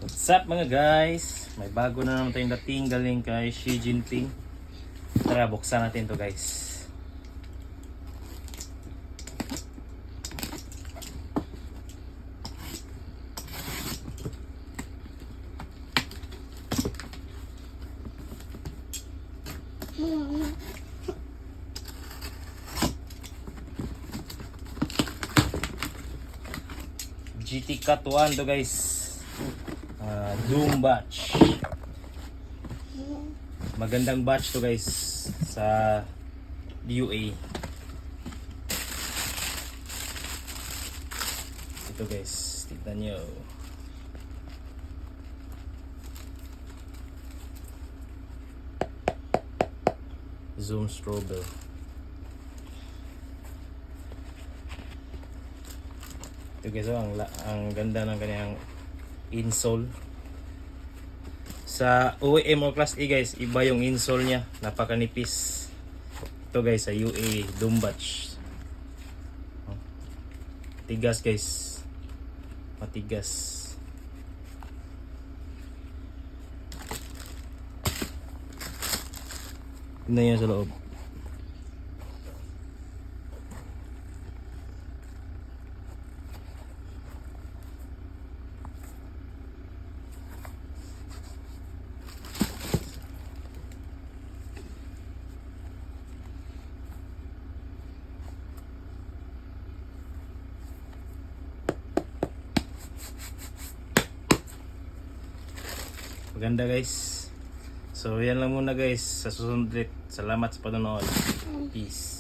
What's up mga guys? May bago na naman tayong dating galing kay Xi Jinping. Tara, buksan natin to guys. GT Cut 1 to guys. Doom batch. Magandang batch to guys sa DUA. Ito guys, tignan nyo. Zoom strobe. Ito guys, ang ganda ng kanyang insole. Sa OEM o Class A guys, iba yung insole niya, napakanipis. Ito guys, sa UA Doom batch. Tigas guys, matigas. Tignan yan sa loob. Maganda guys. So yan lang muna guys. Sa susunod ulit. Salamat sa panonood. Peace.